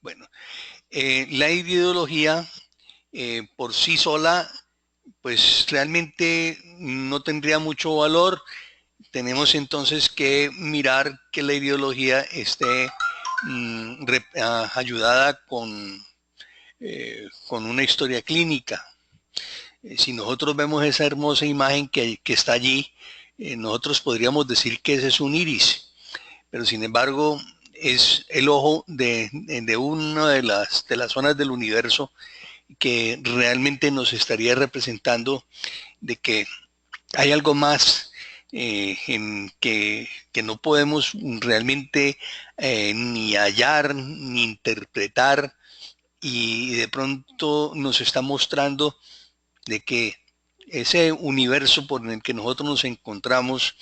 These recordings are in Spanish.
Bueno, la ideología por sí sola, pues realmente no tendría mucho valor. Tenemos entonces que mirar que la ideología esté ayudada con una historia clínica. Si nosotros vemos esa hermosa imagen que está allí, nosotros podríamos decir que ese es un iris, pero sin embargo es el ojo de una de las zonas del universo que realmente nos estaría representando de que hay algo más que no podemos realmente ni hallar ni interpretar, y de pronto nos está mostrando de que ese universo por el que nosotros nos encontramos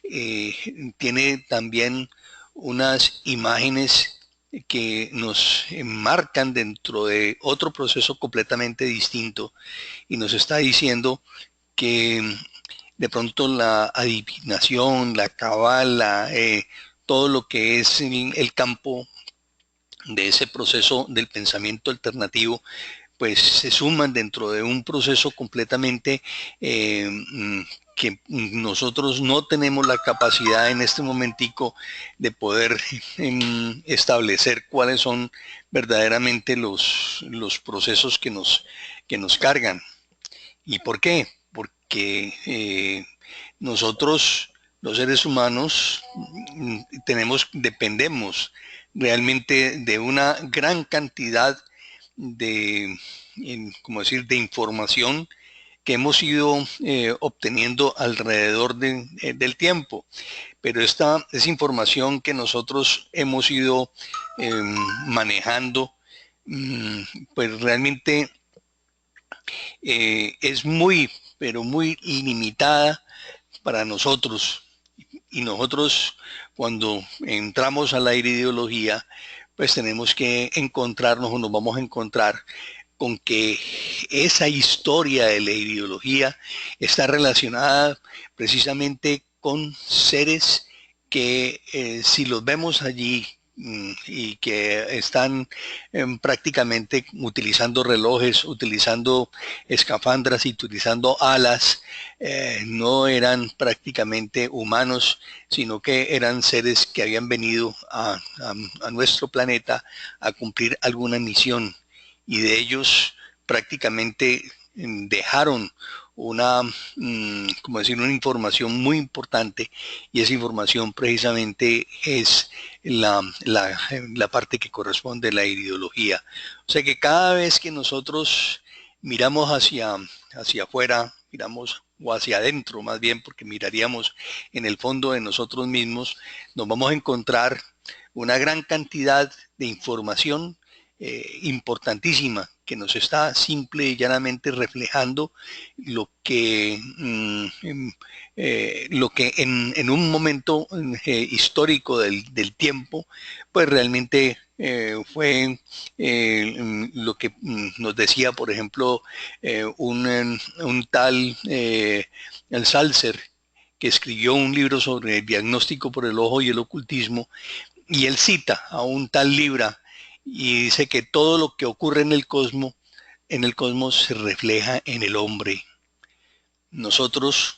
eh, tiene también unas imágenes que nos enmarcan dentro de otro proceso completamente distinto, y nos está diciendo que de pronto la adivinación, la cabala, todo lo que es el campo de ese proceso del pensamiento alternativo, pues se suman dentro de un proceso completamente que nosotros no tenemos la capacidad en este momentico de poder establecer cuáles son verdaderamente los procesos que nos cargan. ¿Y por qué? Porque nosotros, los seres humanos, dependemos realmente de una gran cantidad de, como decir, de información que hemos ido obteniendo alrededor del tiempo. Pero esta es información que nosotros hemos ido eh, manejando, pues realmente es muy, pero muy limitada para nosotros. Y nosotros, cuando entramos a la ideología, pues tenemos que encontrarnos o nos vamos a encontrar con que esa historia de la ideología está relacionada precisamente con seres que si los vemos allí y que están prácticamente utilizando relojes, utilizando escafandras y utilizando alas, no eran prácticamente humanos, sino que eran seres que habían venido a nuestro planeta a cumplir alguna misión, y de ellos prácticamente dejaron una, como decir, una información muy importante, y esa información precisamente es la parte que corresponde a la ideología. O sea que cada vez que nosotros miramos hacia afuera, miramos o hacia adentro más bien, porque miraríamos en el fondo de nosotros mismos, nos vamos a encontrar una gran cantidad de información importantísima que nos está simple y llanamente reflejando lo que en un momento histórico del tiempo, pues realmente fue lo que nos decía, por ejemplo, un tal el Salzer, que escribió un libro sobre el diagnóstico por el ojo y el ocultismo, y él cita a un tal Libra y dice que todo lo que ocurre en el cosmos se refleja en el hombre. Nosotros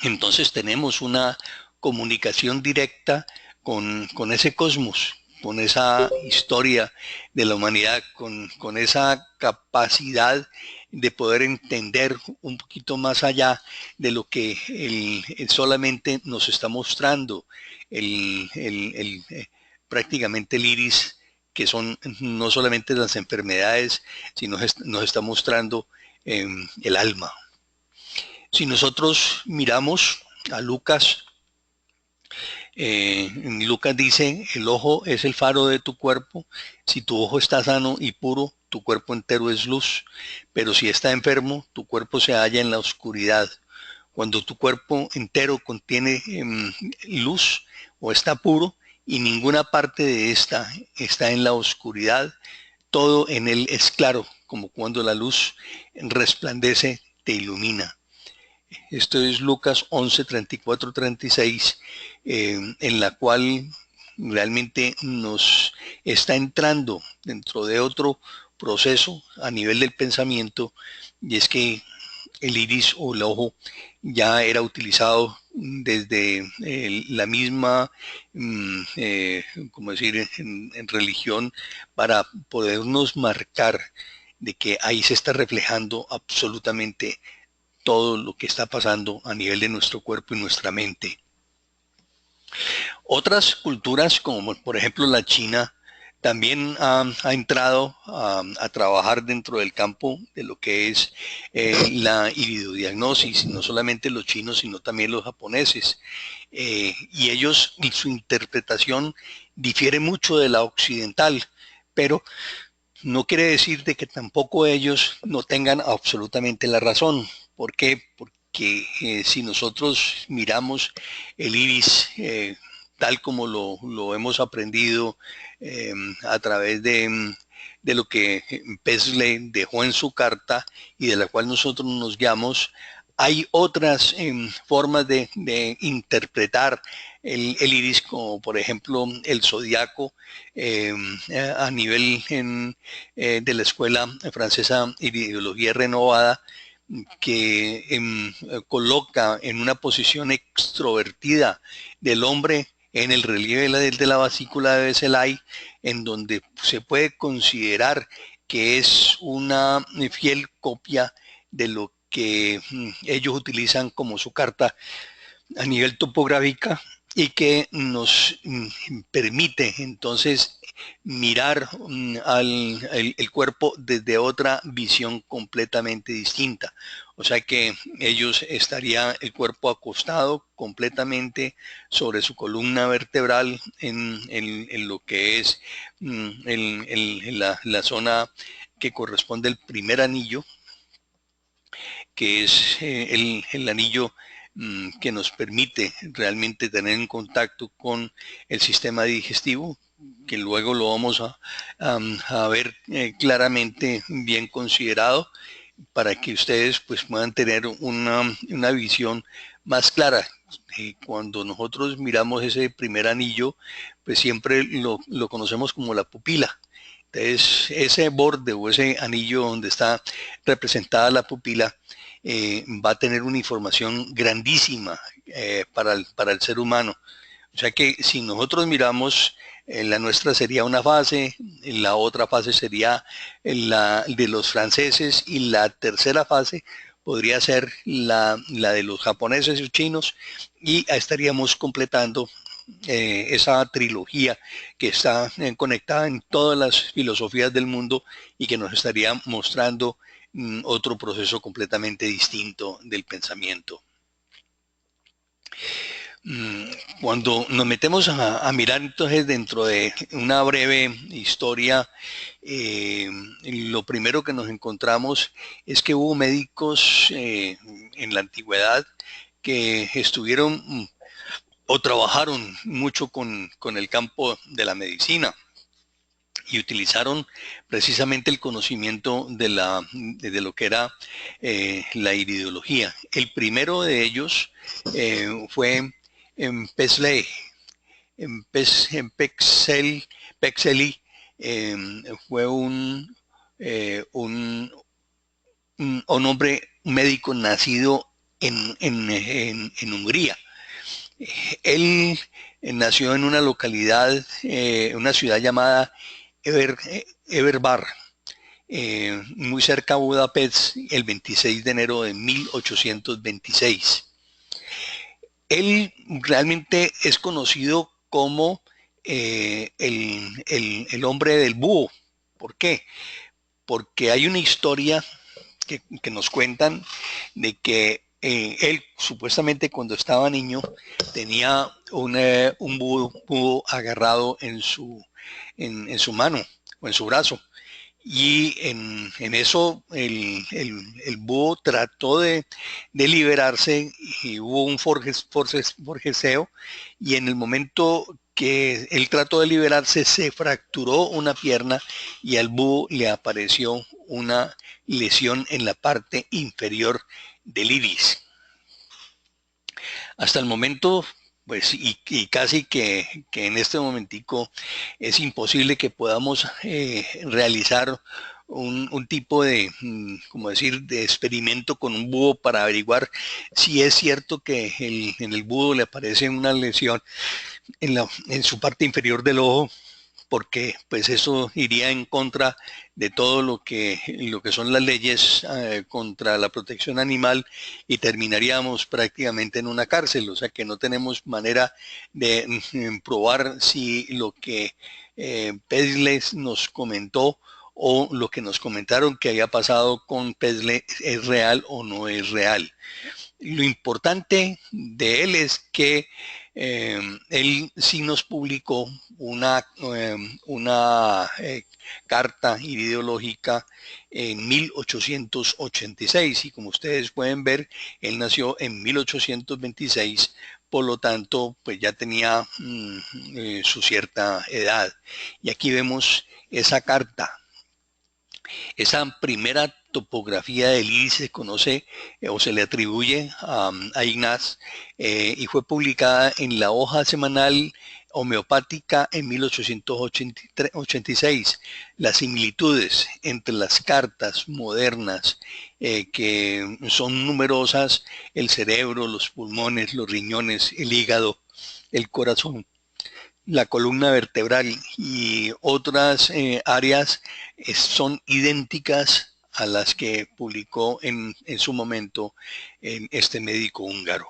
entonces tenemos una comunicación directa con ese cosmos, con esa historia de la humanidad, con esa capacidad de poder entender un poquito más allá de lo que solamente nos está mostrando prácticamente el iris, que son no solamente las enfermedades, sino nos está mostrando el alma. Si nosotros miramos a Lucas, Lucas dice, el ojo es el faro de tu cuerpo, si tu ojo está sano y puro, tu cuerpo entero es luz, pero si está enfermo, tu cuerpo se halla en la oscuridad. Cuando tu cuerpo entero contiene luz o está puro y ninguna parte de esta está en la oscuridad, todo en él es claro, como cuando la luz resplandece, te ilumina. Esto es Lucas 11, 34, 36, en la cual realmente nos está entrando dentro de otro proceso a nivel del pensamiento, y es que el iris o el ojo ya era utilizado desde la misma, como decir, en religión, para podernos marcar de que ahí se está reflejando absolutamente todo lo que está pasando a nivel de nuestro cuerpo y nuestra mente. Otras culturas, como por ejemplo la China, también ha entrado a trabajar dentro del campo de lo que es la iridodiagnosis, no solamente los chinos, sino también los japoneses. Y ellos, y su interpretación difiere mucho de la occidental, pero no quiere decir de que tampoco ellos no tengan absolutamente la razón. ¿Por qué? Porque si nosotros miramos el iris tal como lo hemos aprendido a través de lo que Paisley dejó en su carta y de la cual nosotros nos guiamos, hay otras formas de interpretar el iris, como por ejemplo el zodiaco, eh, a nivel de la Escuela Francesa de Ideología Renovada, que coloca en una posición extrovertida del hombre en el relieve de la vesícula de Bezelay, en donde se puede considerar que es una fiel copia de lo que ellos utilizan como su carta a nivel topográfica, y que nos permite entonces mirar el cuerpo desde otra visión completamente distinta. O sea que ellos estaría el cuerpo acostado completamente sobre su columna vertebral en lo que es la zona que corresponde al primer anillo, que es el anillo que nos permite realmente tener en contacto con el sistema digestivo, que luego lo vamos a ver claramente bien considerado, para que ustedes pues puedan tener una visión más clara. Cuando nosotros miramos ese primer anillo, pues siempre lo conocemos como la pupila. Entonces, ese borde o ese anillo donde está representada la pupila va a tener una información grandísima para el ser humano. O sea que si nosotros miramos, la nuestra sería una fase, la otra fase sería la de los franceses, y la tercera fase podría ser la de los japoneses y chinos, y estaríamos completando esa trilogía que está conectada en todas las filosofías del mundo, y que nos estaría mostrando otro proceso completamente distinto del pensamiento. Mm, Cuando nos metemos a mirar entonces dentro de una breve historia, eh, lo primero que nos encontramos es que hubo médicos en la antigüedad que estuvieron o trabajaron mucho con el campo de la medicina, y utilizaron precisamente el conocimiento de lo que era la iridología. El primero de ellos fue en Paisley, Pexley. eh, Fue un hombre, un médico nacido en Hungría. Él nació en una localidad, una ciudad llamada Everbar, muy cerca de Budapest, el 26 de enero de 1826. Él realmente es conocido como el hombre del búho. ¿Por qué? Porque hay una historia que nos cuentan de que él supuestamente cuando estaba niño tenía un búho agarrado en su mano o en su brazo. Y en eso el búho trató de liberarse, y hubo un forcejeo, y en el momento que él trató de liberarse se fracturó una pierna, y al búho le apareció una lesión en la parte inferior del iris. Hasta el momento, pues y casi que en este momentico es imposible que podamos realizar un tipo de, como decir, de experimento con un búho para averiguar si es cierto que en el búho le aparece una lesión en su parte inferior del ojo, porque pues eso iría en contra de todo lo que son las leyes contra la protección animal y terminaríamos prácticamente en una cárcel, o sea que no tenemos manera de probar si lo que Pesles nos comentó o lo que nos comentaron que había pasado con Pesle es real o no es real. Lo importante de él es que él sí nos publicó una carta ideológica en 1886 y como ustedes pueden ver, él nació en 1826, por lo tanto, pues ya tenía su cierta edad. Y aquí vemos esa carta. Esa primera topografía del iris se conoce o se le atribuye a Ignaz y fue publicada en la hoja semanal homeopática en 1886. Las similitudes entre las cartas modernas que son numerosas, el cerebro, los pulmones, los riñones, el hígado, el corazón, la columna vertebral y otras áreas son idénticas a las que publicó en su momento en este médico húngaro.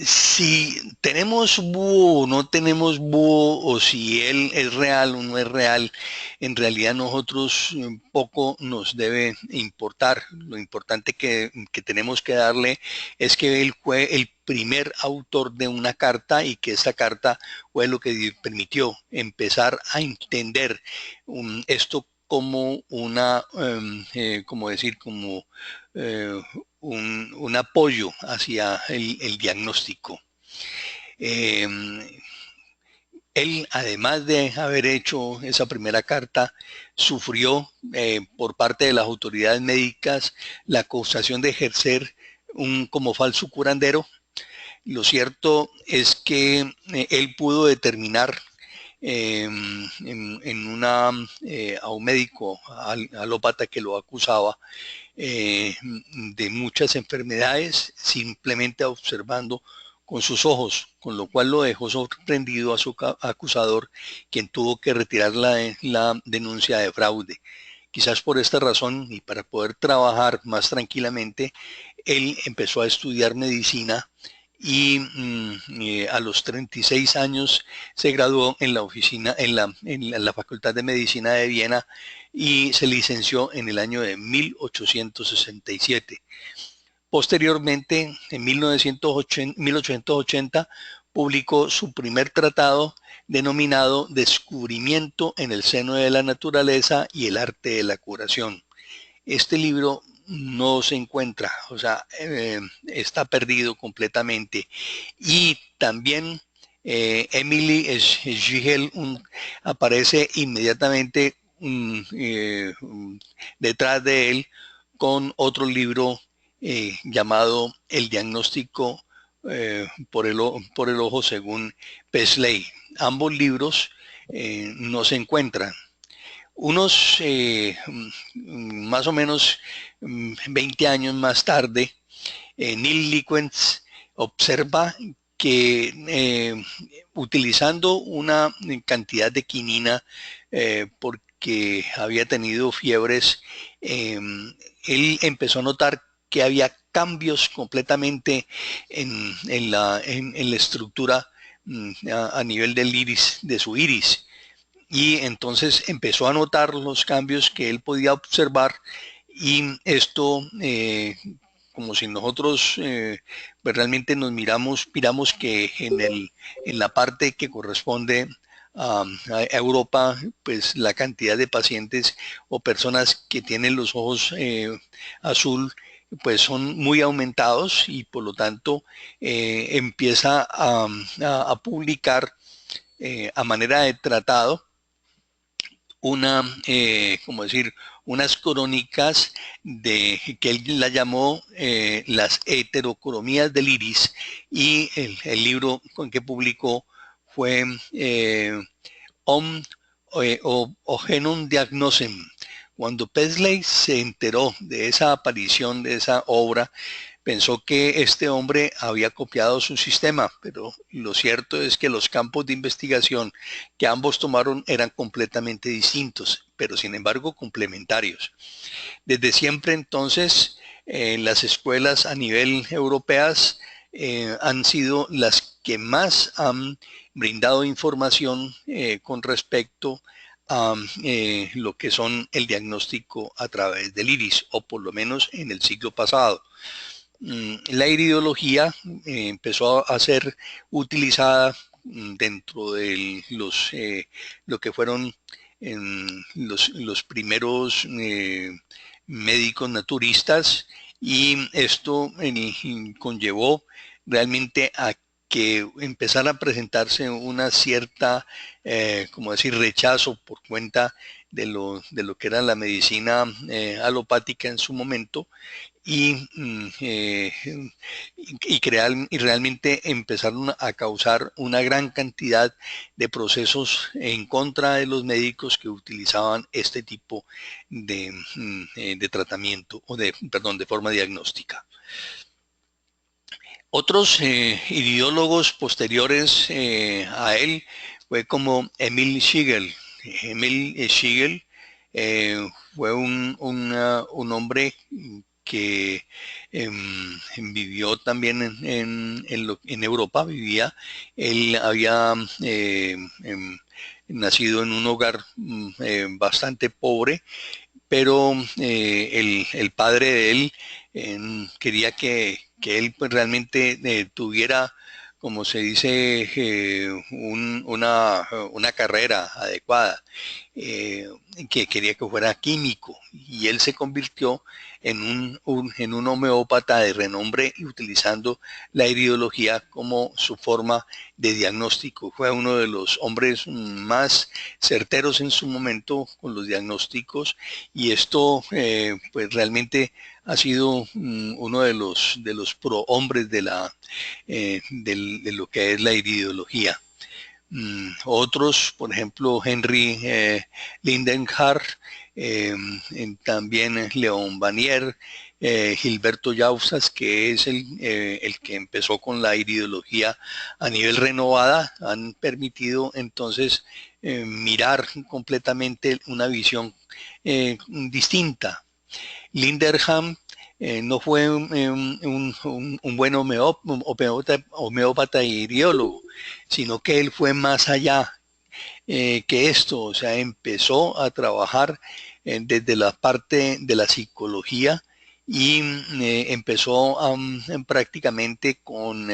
Si tenemos búho o no tenemos búho, o si él es real o no es real, en realidad nosotros poco nos debe importar. Lo importante que tenemos que darle es que él fue el primer autor de una carta y que esa carta fue lo que permitió empezar a entender esto como una, como decir, como eh, un apoyo hacia el diagnóstico. Eh, Él, además de haber hecho esa primera carta, sufrió por parte de las autoridades médicas la acusación de ejercer como falso curandero. Lo cierto es que él pudo determinar a un médico alópata que lo acusaba de muchas enfermedades simplemente observando con sus ojos, con lo cual lo dejó sorprendido a su acusador, quien tuvo que retirar la denuncia de fraude. Quizás por esta razón y para poder trabajar más tranquilamente, él empezó a estudiar medicina y a los 36 años se graduó en la oficina, en la Facultad de Medicina de Viena y se licenció en el año de 1867. Posteriormente, en 1880, publicó su primer tratado denominado Descubrimiento en el seno de la naturaleza y el arte de la curación. Este libro no se encuentra, o sea, está perdido completamente. Y también Emily Schigel aparece inmediatamente detrás de él con otro libro llamado El diagnóstico por el ojo según Pesley. Ambos libros no se encuentran. Unos más o menos 20 años más tarde, Neil Liquens observa que utilizando una cantidad de quinina porque había tenido fiebres, él empezó a notar que había cambios completamente en la estructura a nivel del iris, de su iris. Y entonces empezó a notar los cambios que él podía observar y esto, como si nosotros pues realmente miramos que en la parte que corresponde a Europa, pues la cantidad de pacientes o personas que tienen los ojos azul pues son muy aumentados y por lo tanto empieza a publicar a manera de tratado como decir, unas crónicas que él la llamó las heterocromías del iris, y el libro con que publicó fue Om o Genome Diagnosem. Cuando Paisley se enteró de esa aparición, de esa obra, pensó que este hombre había copiado su sistema, pero lo cierto es que los campos de investigación que ambos tomaron eran completamente distintos, pero sin embargo complementarios. Desde siempre entonces, las escuelas a nivel europeas han sido las que más han brindado información con respecto a lo que son el diagnóstico a través del iris, o por lo menos en el siglo pasado. La iridología empezó a ser utilizada dentro de lo que fueron los primeros médicos naturistas, y esto conllevó realmente a que empezara a presentarse una cierta, como decir, rechazo por cuenta de lo que era la medicina alopática en su momento, y, y realmente empezaron a causar una gran cantidad de procesos en contra de los médicos que utilizaban este tipo de tratamiento, o perdón, de forma diagnóstica. Otros ideólogos posteriores a él fue como Emil Schlegel. Emil Schlegel fue un hombre que vivió también en Europa, vivía. Él había nacido en un hogar bastante pobre, pero el padre de él quería que él pues realmente tuviera, como se dice, una carrera adecuada, que quería que fuera químico, y él se convirtió en un homeópata de renombre, utilizando la iridología como su forma de diagnóstico. Fue uno de los hombres más certeros en su momento con los diagnósticos, y esto pues realmente ha sido uno de los prohombres de lo que es la iridología. Otros, por ejemplo, Henry Lindenhart, también León Vanier, Gilberto Yausas, que es el que empezó con la iridología a nivel renovada, han permitido entonces mirar completamente una visión distinta. Linderham no fue un buen homeópata y iridólogo, sino que él fue más allá que esto, o sea, empezó a trabajar desde la parte de la psicología, y empezó prácticamente con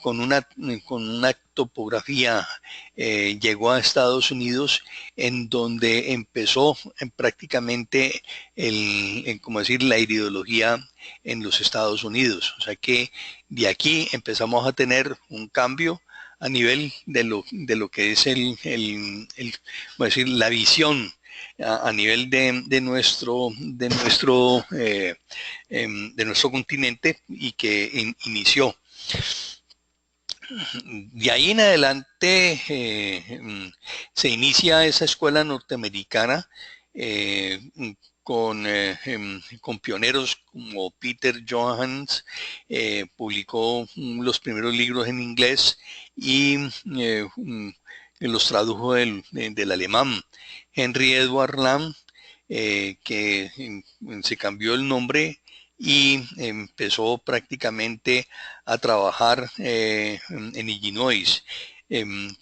una topografía. Llegó a Estados Unidos, en donde empezó prácticamente como decir, la iridología en los Estados Unidos. O sea que de aquí empezamos a tener un cambio a nivel de lo que es decir, la visión a nivel de nuestro continente, y que inició. De ahí en adelante se inicia esa escuela norteamericana con pioneros como Peter Johans. Publicó los primeros libros en inglés, y los tradujo del alemán. Henry Edward Lamb, que se cambió el nombre y empezó prácticamente a trabajar en Illinois.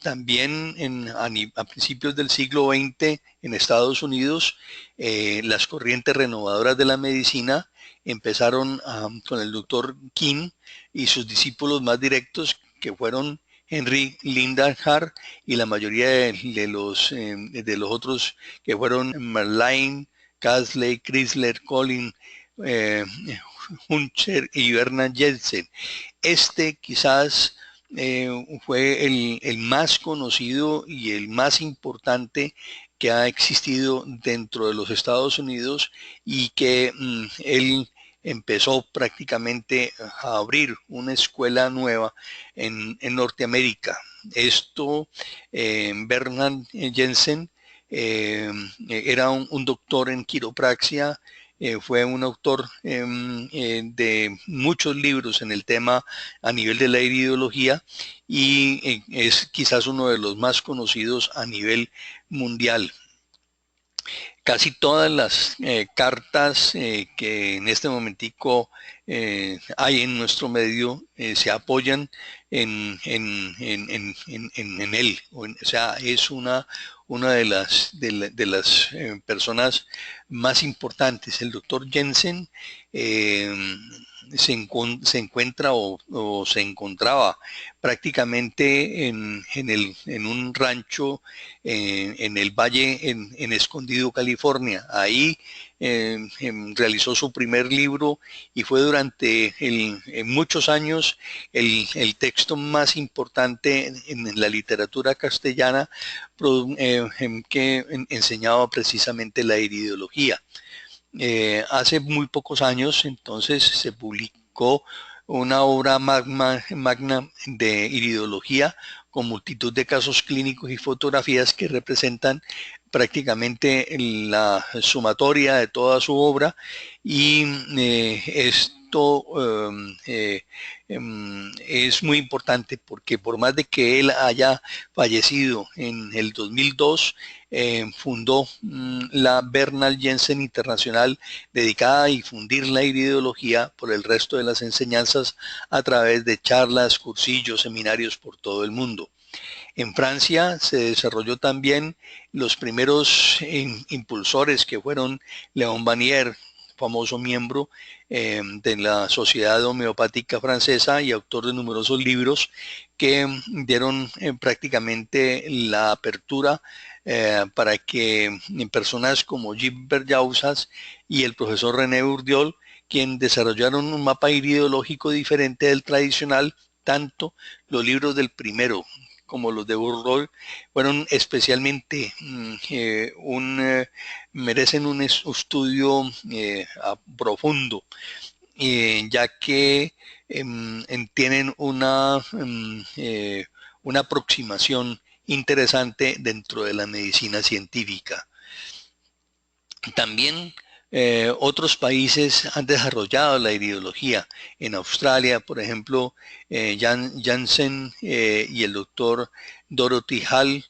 También a principios del siglo XX, en Estados Unidos, las corrientes renovadoras de la medicina empezaron con el doctor King y sus discípulos más directos, que fueron Henry Lindenhart, y la mayoría de los otros, que fueron Merline, Casley, Chrysler, Collin, Hunter y Bernard Jensen. Quizás fue el más conocido y el más importante que ha existido dentro de los Estados Unidos y que él empezó prácticamente a abrir una escuela nueva en Norteamérica. Esto, Bernard Jensen era un doctor en quiropraxia, fue un autor de muchos libros en el tema a nivel de la iridología y es quizás uno de los más conocidos a nivel mundial. Casi todas las cartas que en este momentico hay en nuestro medio se apoyan en él. O sea, es una de las personas más importantes. El doctor Jensen eh, se encuentra o se encontraba prácticamente en un rancho en el valle en Escondido, California. Ahí realizó su primer libro y fue durante muchos años el texto más importante en la literatura castellana que enseñaba precisamente la iridología. Hace muy pocos años entonces se publicó una obra magna de iridología con multitud de casos clínicos y fotografías que representan prácticamente la sumatoria de toda su obra y esto es muy importante porque por más de que él haya fallecido en el 2002, fundó la Bernal Jensen Internacional dedicada a difundir la iridología por el resto de las enseñanzas a través de charlas, cursillos, seminarios por todo el mundo. En Francia se desarrolló también los primeros impulsores que fueron Léon Vanier, famoso miembro de la Sociedad Homeopática Francesa y autor de numerosos libros que dieron prácticamente la apertura para que personas como Gilbert Jausas y el profesor René Bourdieu, quien desarrollaron un mapa iridológico diferente del tradicional, tanto los libros del primero como los de Bourdieu fueron especialmente merecen un estudio profundo, ya que tienen una aproximación interesante dentro de la medicina científica. También otros países han desarrollado la iridología. En Australia, por ejemplo, Janssen y el doctor Dorothy Hall,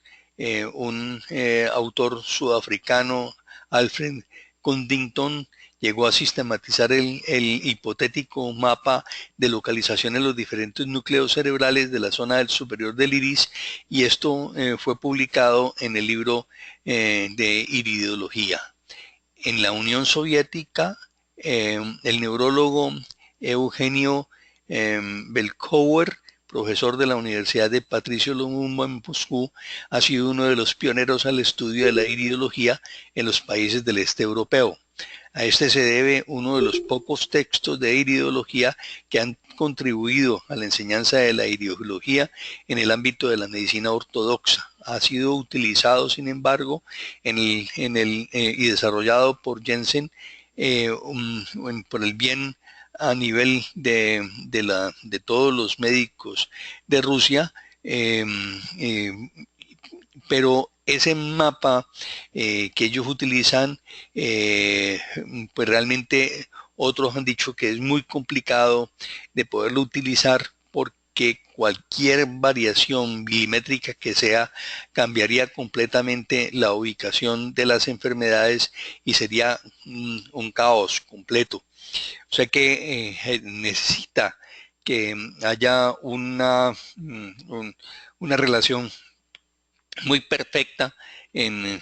un autor sudafricano, Alfred Condington, llegó a sistematizar el hipotético mapa de localización en los diferentes núcleos cerebrales de la zona del superior del iris y esto fue publicado en el libro de iridología. En la Unión Soviética, el neurólogo Eugenio Belkouer, profesor de la Universidad de Patricio Lumumba en Moscú, ha sido uno de los pioneros al estudio de la iridología en los países del este europeo. A este se debe uno de los pocos textos de iridología que han contribuido a la enseñanza de la iridología en el ámbito de la medicina ortodoxa. Ha sido utilizado, sin embargo, y desarrollado por Jensen por el bien a nivel de todos los médicos de Rusia, pero ese mapa que ellos utilizan, pues realmente otros han dicho que es muy complicado de poderlo utilizar porque cualquier variación milimétrica que sea cambiaría completamente la ubicación de las enfermedades y sería un caos completo. O sea que necesita que haya una relación muy perfecta en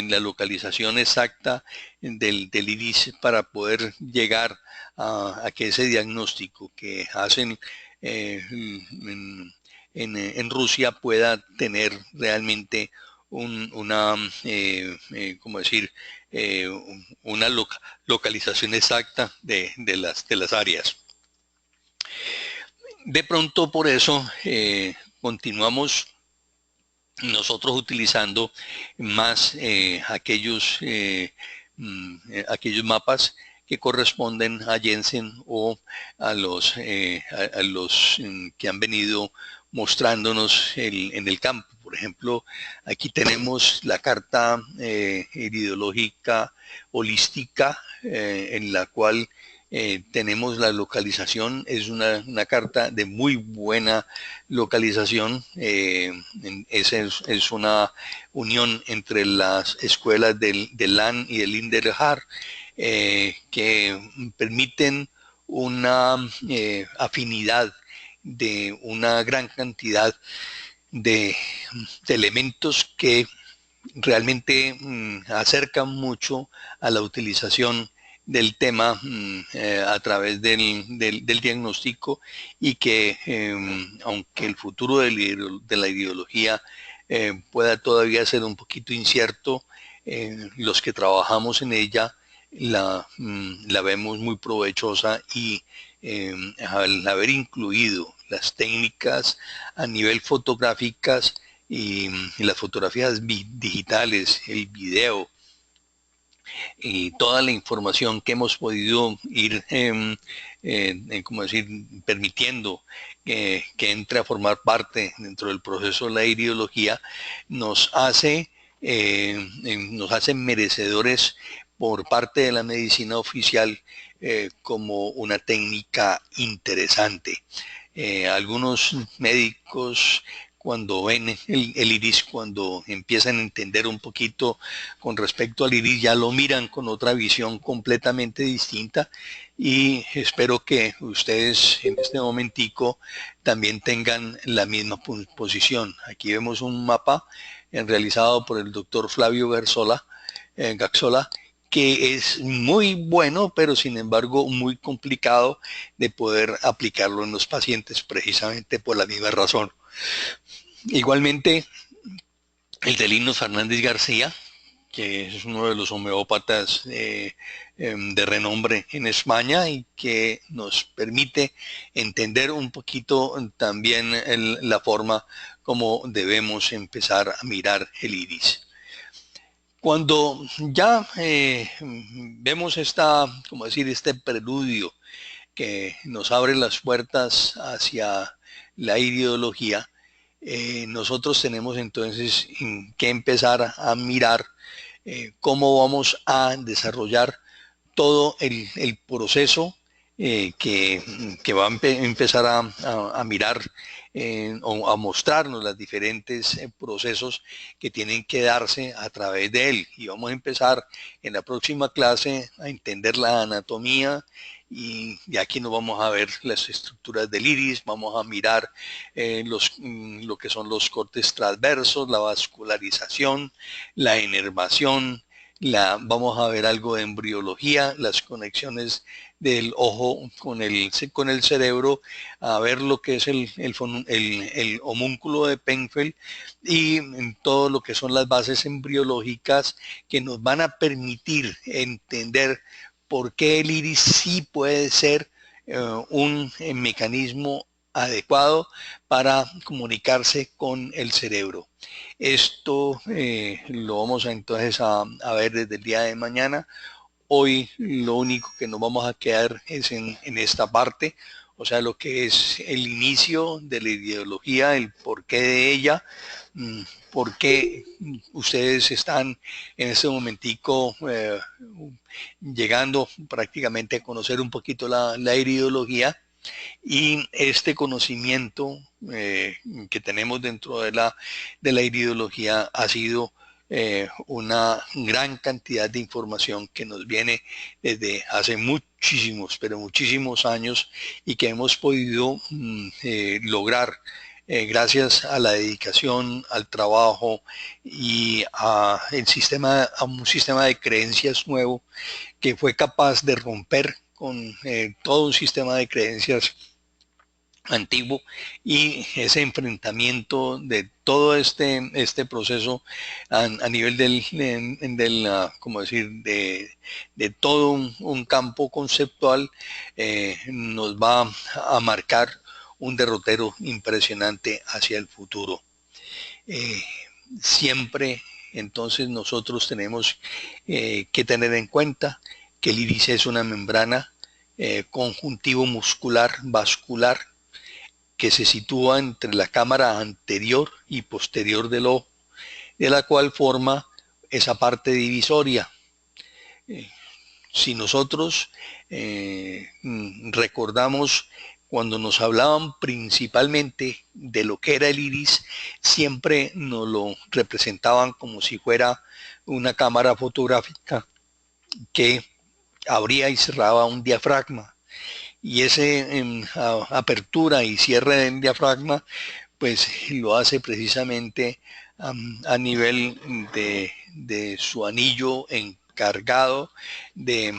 la localización exacta del iris para poder llegar a que ese diagnóstico que hacen en Rusia pueda tener realmente ¿cómo decir? Eh, una localización exacta de las áreas. De pronto por eso continuamos nosotros utilizando más aquellos mapas que corresponden a Jensen o a los que han venido mostrándonos en el campo. Por ejemplo, aquí tenemos la carta iridológica holística en la cual tenemos la localización. Es una carta de muy buena localización. Es una unión entre las escuelas del LAN y del INDERHAR que permiten una afinidad de una gran cantidad de, de elementos que realmente acercan mucho a la utilización del tema a través del diagnóstico y que aunque el futuro de la ideología pueda todavía ser un poquito incierto, los que trabajamos en ella la vemos muy provechosa y al haber incluido las técnicas a nivel fotográficas y las fotografías digitales, el video y toda la información que hemos podido ir, como decir, permitiendo que entre a formar parte dentro del proceso de la ideología, nos hace merecedores por parte de la medicina oficial como una técnica interesante. Algunos médicos cuando ven el iris, cuando empiezan a entender un poquito con respecto al iris, ya lo miran con otra visión completamente distinta y espero que ustedes en este momentico también tengan la misma posición. Aquí vemos un mapa realizado por el doctor Flavio Gaxola, que es muy bueno, pero sin embargo muy complicado de poder aplicarlo en los pacientes precisamente por la misma razón. Igualmente, el de Lino Fernández García, que es uno de los homeópatas de renombre en España y que nos permite entender un poquito también la forma como debemos empezar a mirar el iris. Cuando ya vemos como decir, este preludio que nos abre las puertas hacia la ideología, nosotros tenemos entonces que empezar a mirar cómo vamos a desarrollar todo el proceso que va a empezar a mirar o a mostrarnos los diferentes procesos que tienen que darse a través de él. Y vamos a empezar en la próxima clase a entender la anatomía y de aquí nos vamos a ver las estructuras del iris, vamos a mirar lo que son los cortes transversos, la vascularización, la inervación, vamos a ver algo de embriología, las conexiones del ojo con el cerebro, a ver lo que es el homúnculo de Penfield y todo lo que son las bases embriológicas que nos van a permitir entender por qué el iris sí puede ser un mecanismo adecuado para comunicarse con el cerebro. Esto lo vamos entonces a ver desde el día de mañana. Hoy lo único que nos vamos a quedar es en esta parte, o sea, lo que es el inicio de la ideología, el porqué de ella, por qué ustedes están en este momentico llegando prácticamente a conocer un poquito la ideología. Y este conocimiento que tenemos dentro de la ideología ha sido una gran cantidad de información que nos viene desde hace muchísimos, pero muchísimos años y que hemos podido lograr gracias a la dedicación, al trabajo y a un sistema de creencias nuevo que fue capaz de romper con todo un sistema de creencias antiguo y ese enfrentamiento de todo este proceso a nivel como decir, de todo un campo conceptual nos va a marcar un derrotero impresionante hacia el futuro. Siempre entonces nosotros tenemos que tener en cuenta que el iris es una membrana conjuntivo muscular vascular que se sitúa entre la cámara anterior y posterior del ojo, de la cual forma esa parte divisoria. Si nosotros recordamos cuando nos hablaban principalmente de lo que era el iris, siempre nos lo representaban como si fuera una cámara fotográfica que abría y cerraba un diafragma. Y ese apertura y cierre del diafragma, pues lo hace precisamente a nivel de su anillo encargado de,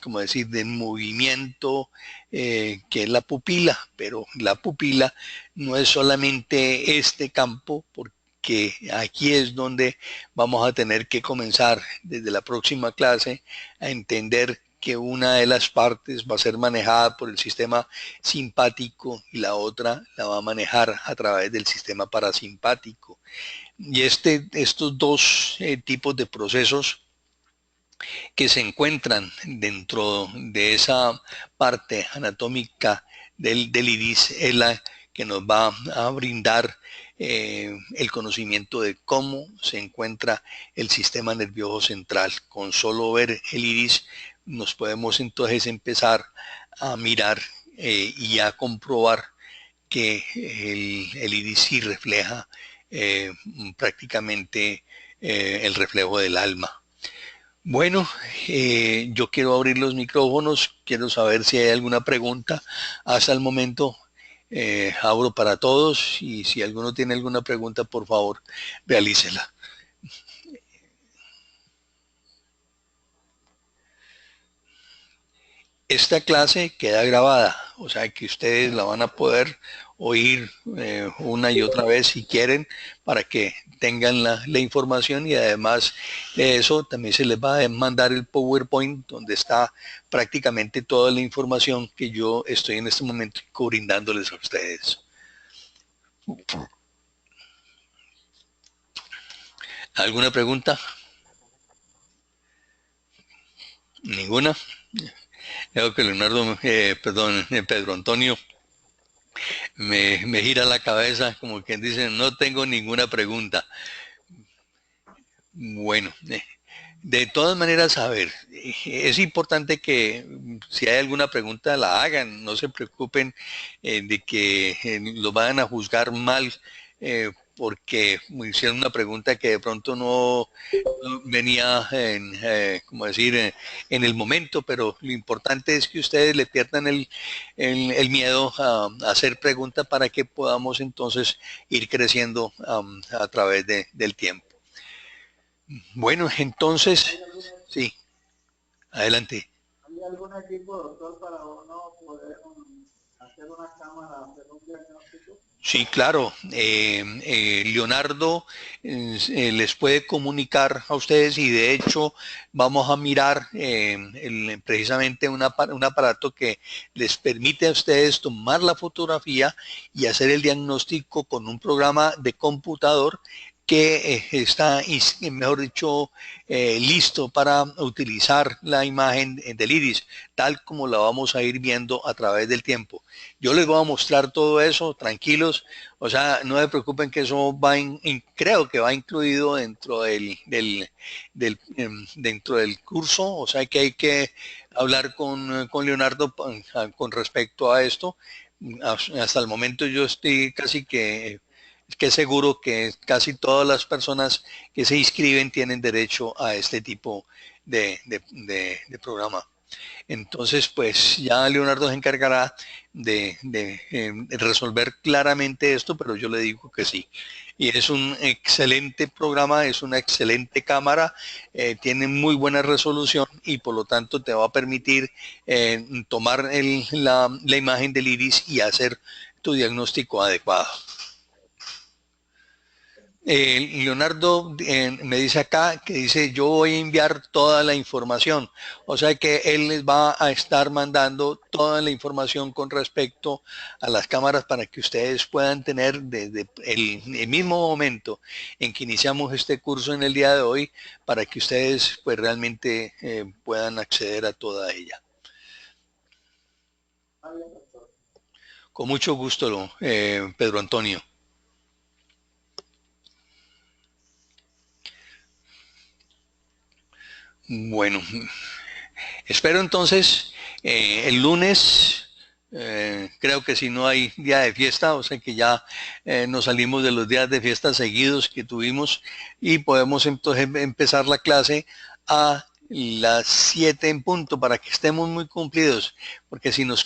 como decir, de movimiento, que es la pupila, pero la pupila no es solamente este campo, porque aquí es donde vamos a tener que comenzar desde la próxima clase a entender que una de las partes va a ser manejada por el sistema simpático y la otra la va a manejar a través del sistema parasimpático. Y estos dos tipos de procesos que se encuentran dentro de esa parte anatómica del iris es la que nos va a brindar el conocimiento de cómo se encuentra el sistema nervioso central. Con solo ver el iris nos podemos entonces empezar a mirar y a comprobar que el iris sí refleja prácticamente el reflejo del alma. Bueno, yo quiero abrir los micrófonos, quiero saber si hay alguna pregunta. Hasta el momento abro para todos y si alguno tiene alguna pregunta, por favor, realícela. Esta clase queda grabada, o sea que ustedes la van a poder oír una y otra vez si quieren para que tengan la información, y además de eso también se les va a mandar el PowerPoint donde está prácticamente toda la información que yo estoy en este momento brindándoles a ustedes. ¿Alguna pregunta? ¿Ninguna? Creo que Leonardo, Pedro Antonio me gira la cabeza como quien dice, no tengo ninguna pregunta. Bueno, de todas maneras, a ver, es importante que si hay alguna pregunta la hagan, no se preocupen de que lo vayan a juzgar mal porque me hicieron una pregunta que de pronto no venía como decir, en el momento, pero lo importante es que ustedes le pierdan el miedo a hacer preguntas para que podamos entonces ir creciendo a través del tiempo. Bueno, entonces, sí, adelante. ¿Hay algún equipo, doctor, para uno poder hacer una cámara, hacer un diagnóstico? Sí, claro. Leonardo les puede comunicar a ustedes y de hecho vamos a mirar precisamente un aparato que les permite a ustedes tomar la fotografía y hacer el diagnóstico con un programa de computador que está, mejor dicho, listo para utilizar la imagen del iris, tal como la vamos a ir viendo a través del tiempo. Yo les voy a mostrar todo eso, tranquilos, o sea, no se preocupen que eso va, creo que va incluido dentro dentro del curso, o sea que hay que hablar con Leonardo con respecto a esto. Hasta el momento yo estoy casi que seguro que casi todas las personas que se inscriben tienen derecho a este tipo de programa. Entonces, pues ya Leonardo se encargará de resolver claramente esto, pero yo le digo que sí. Y es un excelente programa, es una excelente cámara, tiene muy buena resolución y por lo tanto te va a permitir tomar la imagen del iris y hacer tu diagnóstico adecuado. Leonardo me dice acá que dice yo voy a enviar toda la información, o sea que él les va a estar mandando toda la información con respecto a las cámaras para que ustedes puedan tener desde el mismo momento en que iniciamos este curso en el día de hoy, para que ustedes pues realmente puedan acceder a toda ella. Está bien, doctor. Con mucho gusto, Pedro Antonio. Bueno, espero entonces el lunes, creo que si no hay día de fiesta, o sea que ya nos salimos de los días de fiesta seguidos que tuvimos y podemos entonces empezar la clase a las 7 en punto para que estemos muy cumplidos, porque si nos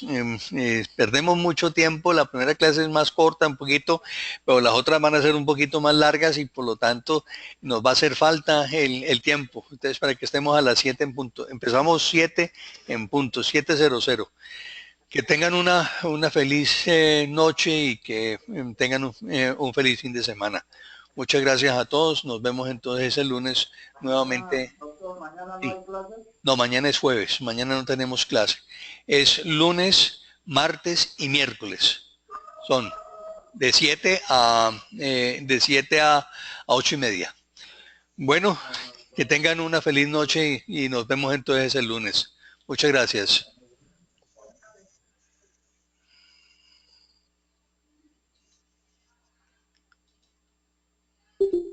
perdemos mucho tiempo, la primera clase es más corta un poquito, pero las otras van a ser un poquito más largas y por lo tanto nos va a hacer falta el tiempo. Entonces, para que estemos a las 7 en punto. Empezamos 7 en punto, 7:00. Que tengan una feliz noche y que tengan un feliz fin de semana. Muchas gracias a todos. Nos vemos entonces el lunes Mañana, nuevamente. doctor, mañana no Sí. hay clases. No, mañana es jueves. Mañana no tenemos clase. Es lunes, martes y miércoles. Son de siete a 8:30. Bueno, Bueno, que doctor. tengan una feliz noche y nos vemos entonces el lunes. Muchas gracias.